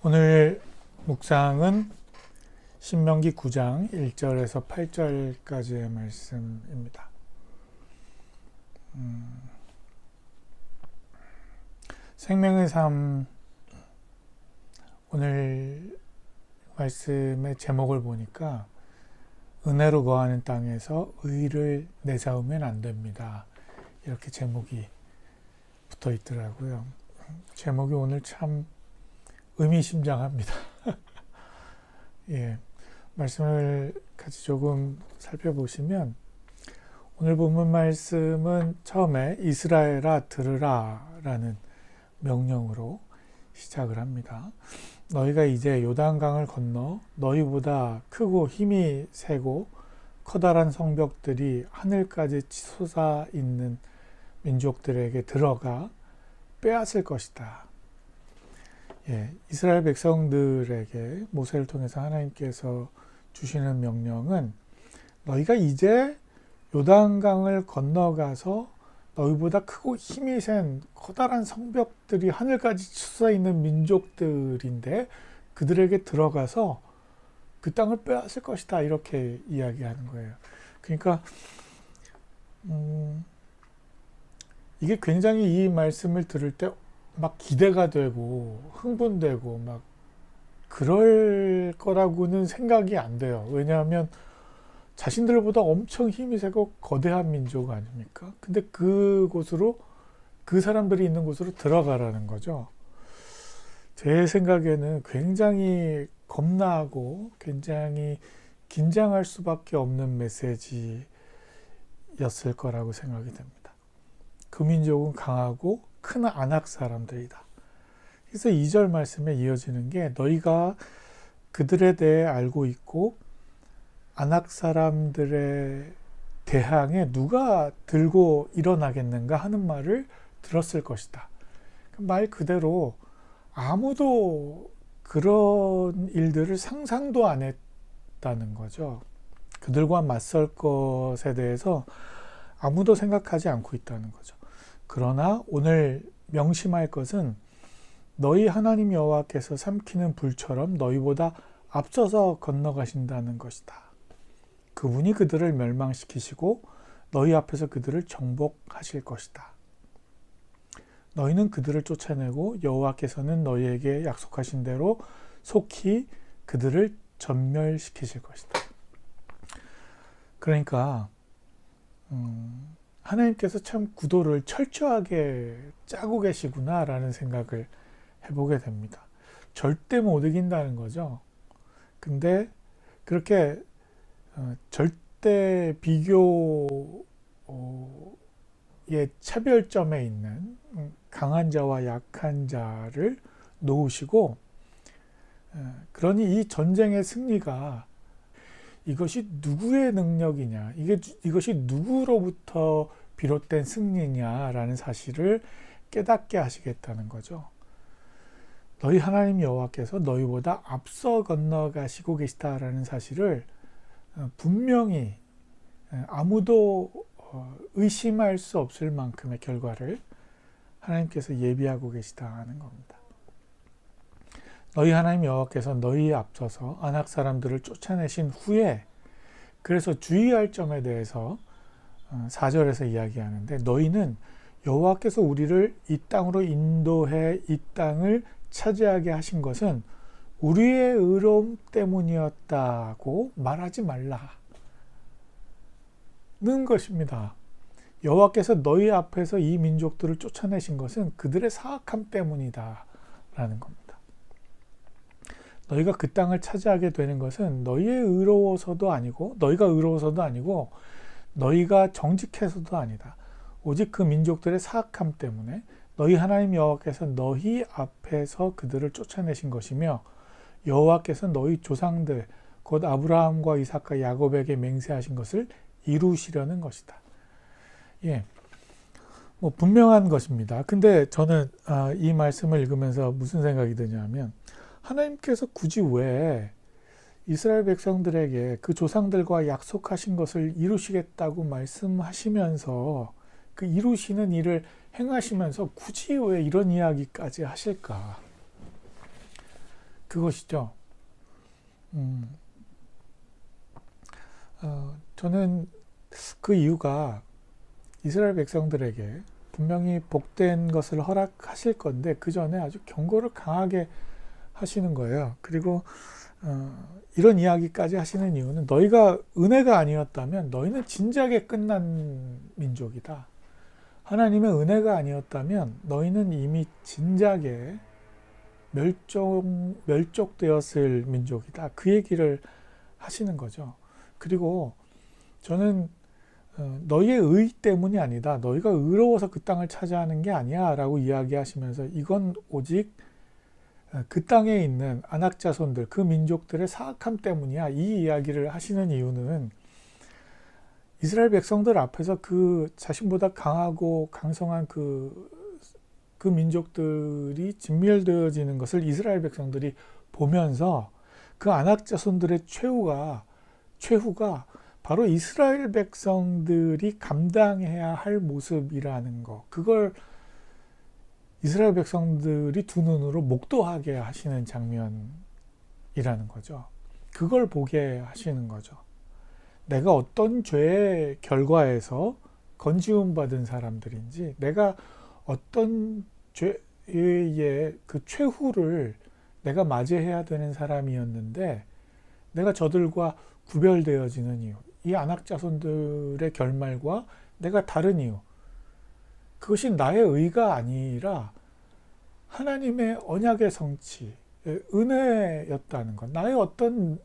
오늘 묵상은 신명기 9장 1절에서 8절까지의 말씀입니다. 생명의 삶, 오늘 말씀의 제목을 보니까 은혜로 거하는 땅에서 의를 내세우면 안 됩니다. 이렇게 제목이 붙어 있더라고요. 제목이 오늘 참 의미심장합니다. 예, 말씀을 같이 조금 살펴보시면 오늘 본문 말씀은 처음에 이스라엘아 들으라 라는 명령으로 시작을 합니다. 너희가 이제 요단강을 건너 너희보다 크고 힘이 세고 커다란 성벽들이 하늘까지 솟아 있는 민족들에게 들어가 빼앗을 것이다. 예, 이스라엘 백성들에게 모세를 통해서 하나님께서 주시는 명령은 너희가 이제 요단강을 건너가서 너희보다 크고 힘이 센 커다란 성벽들이 하늘까지 솟아 있는 민족들인데 그들에게 들어가서 그 땅을 빼앗을 것이다, 이렇게 이야기하는 거예요. 그러니까 이게 굉장히 이 말씀을 들을 때 막 기대가 되고 흥분되고 막 그럴 거라고는 생각이 안 돼요. 왜냐하면 자신들보다 엄청 힘이 세고 거대한 민족 아닙니까? 근데 그곳으로, 그 사람들이 있는 곳으로 들어가라는 거죠. 제 생각에는 굉장히 겁나고 굉장히 긴장할 수밖에 없는 메시지였을 거라고 생각이 됩니다. 그 민족은 강하고 큰 안악 사람들이다. 그래서 2절 말씀에 이어지는 게 너희가 그들에 대해 알고 있고 안악 사람들의 대항에 누가 들고 일어나겠는가 하는 말을 들었을 것이다. 말 그대로 아무도 그런 일들을 상상도 안 했다는 거죠. 그들과 맞설 것에 대해서 아무도 생각하지 않고 있다는 거죠. 그러나 오늘 명심할 것은 너희 하나님 여호와께서 삼키는 불처럼 너희보다 앞서서 건너가신다는 것이다. 그분이 그들을 멸망시키시고 너희 앞에서 그들을 정복하실 것이다. 너희는 그들을 쫓아내고 여호와께서는 너희에게 약속하신 대로 속히 그들을 전멸시키실 것이다. 그러니까 하나님께서 참 구도를 철저하게 짜고 계시구나 라는 생각을 해보게 됩니다. 절대 못 이긴다는 거죠. 근데 그렇게 절대 비교의 차별점에 있는 강한 자와 약한 자를 놓으시고, 그러니 이 전쟁의 승리가 이것이 누구의 능력이냐, 이것이 누구로부터 비롯된 승리냐라는 사실을 깨닫게 하시겠다는 거죠. 너희 하나님 여호와께서 너희보다 앞서 건너가시고 계시다라는 사실을 분명히 아무도 의심할 수 없을 만큼의 결과를 하나님께서 예비하고 계시다는 겁니다. 너희 하나님 여호와께서 너희에 앞서서 아낙 사람들을 쫓아내신 후에, 그래서 주의할 점에 대해서 4절에서 이야기하는데, 너희는 여호와께서 우리를 이 땅으로 인도해 이 땅을 차지하게 하신 것은 우리의 의로움 때문이었다고 말하지 말라는 것입니다. 여호와께서 너희 앞에서 이 민족들을 쫓아내신 것은 그들의 사악함 때문이다 라는 겁니다. 너희가 그 땅을 차지하게 되는 것은 너희가 의로워서도 아니고 너희가 정직해서도 아니다. 오직 그 민족들의 사악함 때문에 너희 하나님 여호와께서 너희 앞에서 그들을 쫓아내신 것이며, 여호와께서 너희 조상들 곧 아브라함과 이삭과 야곱에게 맹세하신 것을 이루시려는 것이다. 예, 뭐 분명한 것입니다. 근데 저는 이 말씀을 읽으면서 무슨 생각이 드냐면, 하나님께서 굳이 왜 이스라엘 백성들에게 그 조상들과 약속하신 것을 이루시겠다고 말씀하시면서 그 이루시는 일을 행하시면서 굳이 왜 이런 이야기까지 하실까? 그것이죠. 저는 그 이유가 이스라엘 백성들에게 분명히 복된 것을 허락하실 건데 그 전에 아주 경고를 강하게 하시는 거예요. 그리고 이런 이야기까지 하시는 이유는 너희가 은혜가 아니었다면 너희는 진작에 끝난 민족이다. 하나님의 은혜가 아니었다면 너희는 이미 진작에 멸족되었을 민족이다. 그 얘기를 하시는 거죠. 그리고 저는 너희의 의 때문이 아니다. 너희가 의로워서 그 땅을 차지하는 게 아니야 라고 이야기하시면서 이건 오직 그 땅에 있는 안악자손들, 그 민족들의 사악함 때문이야. 이 이야기를 하시는 이유는 이스라엘 백성들 앞에서 그 자신보다 강하고 강성한 그 민족들이 진멸되어지는 것을 이스라엘 백성들이 보면서 그 안악자손들의 최후가 바로 이스라엘 백성들이 감당해야 할 모습이라는 거, 그걸 이스라엘 백성들이 두 눈으로 목도하게 하시는 장면이라는 거죠. 그걸 보게 하시는 거죠. 내가 어떤 죄의 결과에서 건지움 받은 사람들인지, 내가 어떤 죄의 그 최후를 내가 맞이해야 되는 사람이었는데 내가 저들과 구별되어지는 이유, 이 안악자손들의 결말과 내가 다른 이유, 그것이 나의 의가 아니라 하나님의 언약의 성취, 은혜였다는 것, 나의 어떤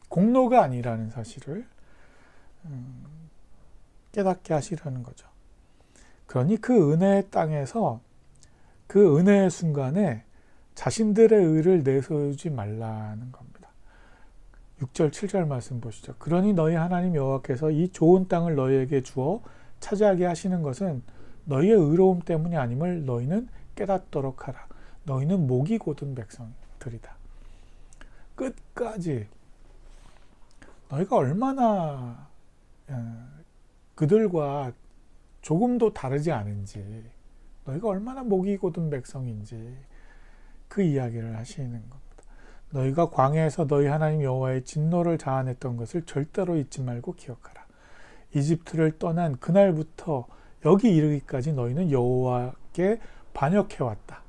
공로가 아니라는 사실을 깨닫게 하시려는 거죠. 그러니 그 은혜의 땅에서 그 은혜의 순간에 자신들의 의를 내세우지 말라는 겁니다. 6절 7절 말씀 보시죠. 그러니 너희 하나님 여호와께서 이 좋은 땅을 너희에게 주어 차지하게 하시는 것은 너희의 의로움 때문이 아님을 너희는 깨닫도록 하라. 너희는 목이 곧은 백성들이다. 끝까지 너희가 얼마나 그들과 조금도 다르지 않은지, 너희가 얼마나 목이 곧은 백성인지 그 이야기를 하시는 겁니다. 너희가 광야에서 너희 하나님 여호와의 진노를 자아냈던 것을 절대로 잊지 말고 기억하라. 이집트를 떠난 그날부터 여기 이르기까지 너희는 여호와께 반역해왔다.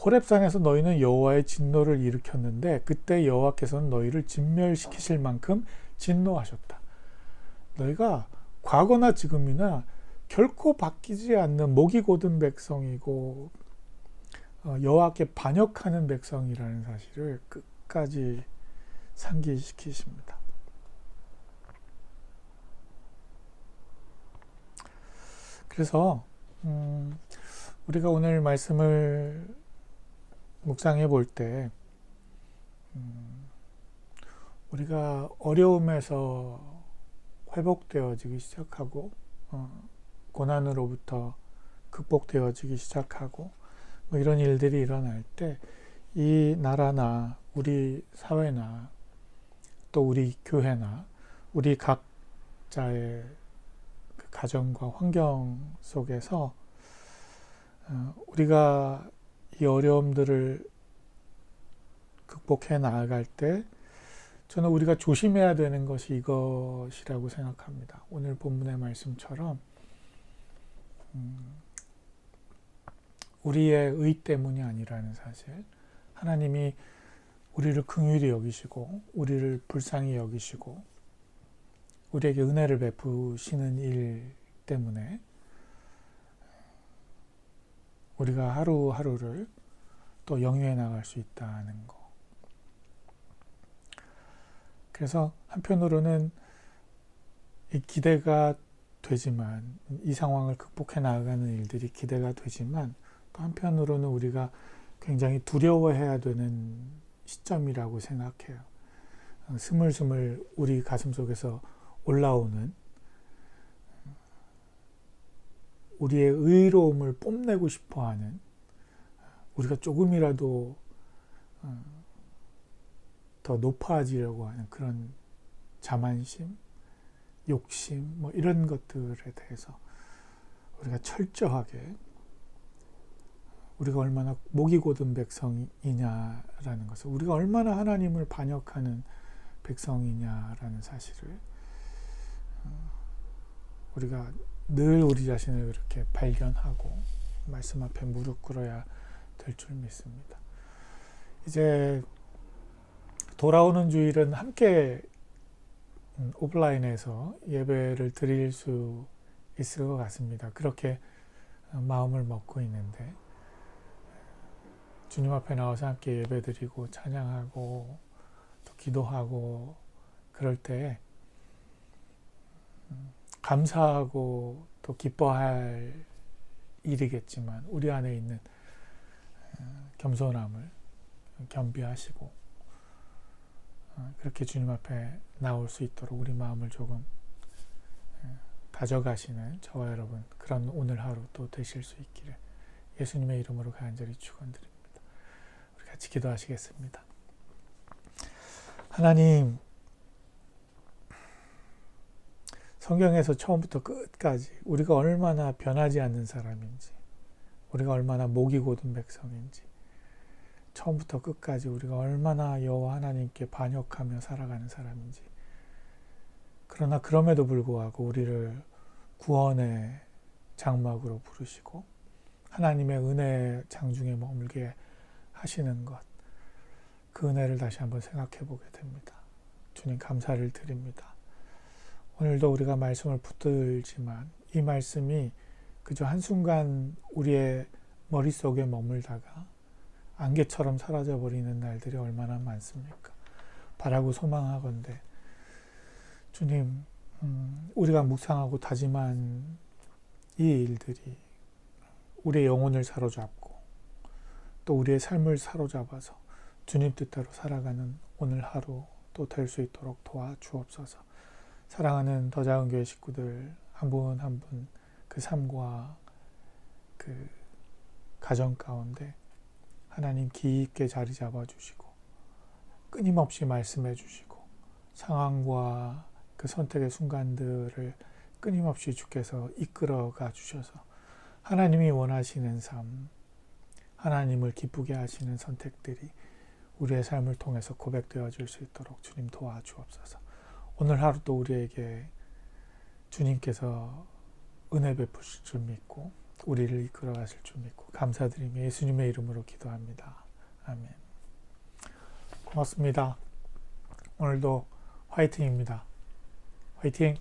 호렙산에서 너희는 여호와의 진노를 일으켰는데 그때 여호와께서는 너희를 진멸시키실 만큼 진노하셨다. 너희가 과거나 지금이나 결코 바뀌지 않는 목이 곧은 백성이고 여호와께 반역하는 백성이라는 사실을 끝까지 상기시키십니다. 그래서 우리가 오늘 말씀을 묵상해 볼 때 우리가 어려움에서 회복되어지기 시작하고 고난으로부터 극복되어지기 시작하고 뭐 이런 일들이 일어날 때 이 나라나 우리 사회나 또 우리 교회나 우리 각자의 그 가정과 환경 속에서 우리가 이 어려움들을 극복해 나아갈 때 저는 우리가 조심해야 되는 것이 이것이라고 생각합니다. 오늘 본문의 말씀처럼 우리의 의 때문이 아니라는 사실, 하나님이 우리를 긍휼히 여기시고 우리를 불쌍히 여기시고 우리에게 은혜를 베푸시는 일 때문에 우리가 하루하루를 또 영위해 나갈 수 있다는 것. 그래서 한편으로는 기대가 되지만, 이 상황을 극복해 나가는 일들이 기대가 되지만, 또 한편으로는 우리가 굉장히 두려워해야 되는 시점이라고 생각해요. 스물스물 우리 가슴 속에서 올라오는 우리의 의로움을 뽐내고 싶어하는, 우리가 조금이라도 더 높아지려고 하는 그런 자만심, 욕심, 뭐 이런 것들에 대해서 우리가 철저하게 우리가 얼마나 목이 곧은 백성이냐라는 것을, 우리가 얼마나 하나님을 반역하는 백성이냐라는 사실을 우리가 늘 우리 자신을 이렇게 발견하고 말씀 앞에 무릎 꿇어야 될 줄 믿습니다. 이제 돌아오는 주일은 함께 오프라인에서 예배를 드릴 수 있을 것 같습니다. 그렇게 마음을 먹고 있는데, 주님 앞에 나와서 함께 예배 드리고 찬양하고 또 기도하고 그럴 때 감사하고 또 기뻐할 일이겠지만, 우리 안에 있는 겸손함을 겸비하시고 그렇게 주님 앞에 나올 수 있도록 우리 마음을 조금 다져가시는 저와 여러분, 그런 오늘 하루 또 되실 수 있기를 예수님의 이름으로 간절히 축원드립니다. 우리 같이 기도하시겠습니다. 하나님, 성경에서 처음부터 끝까지 우리가 얼마나 변하지 않는 사람인지, 우리가 얼마나 목이 곧은 백성인지, 처음부터 끝까지 우리가 얼마나 여호와 하나님께 반역하며 살아가는 사람인지, 그러나 그럼에도 불구하고 우리를 구원의 장막으로 부르시고 하나님의 은혜의 장중에 머물게 하시는 것, 그 은혜를 다시 한번 생각해 보게 됩니다. 주님, 감사를 드립니다. 오늘도 우리가 말씀을 붙들지만 이 말씀이 그저 한순간 우리의 머릿속에 머물다가 안개처럼 사라져버리는 날들이 얼마나 많습니까? 바라고 소망하건대 주님, 우리가 묵상하고 다짐한 이 일들이 우리의 영혼을 사로잡고 또 우리의 삶을 사로잡아서 주님 뜻대로 살아가는 오늘 하루 또 될 수 있도록 도와주옵소서. 사랑하는 더 작은 교회 식구들 한 분 한 분 그 삶과 그 가정 가운데 하나님 깊게 자리 잡아 주시고 끊임없이 말씀해 주시고 상황과 그 선택의 순간들을 끊임없이 주께서 이끌어가 주셔서 하나님이 원하시는 삶, 하나님을 기쁘게 하시는 선택들이 우리의 삶을 통해서 고백되어질 수 있도록 주님 도와주옵소서. 오늘 하루도 우리에게 주님께서 은혜 베푸실 줄 믿고 우리를 이끌어 가실 줄 믿고 감사드리며 예수님의 이름으로 기도합니다. 아멘. 고맙습니다. 오늘도 화이팅입니다. 화이팅!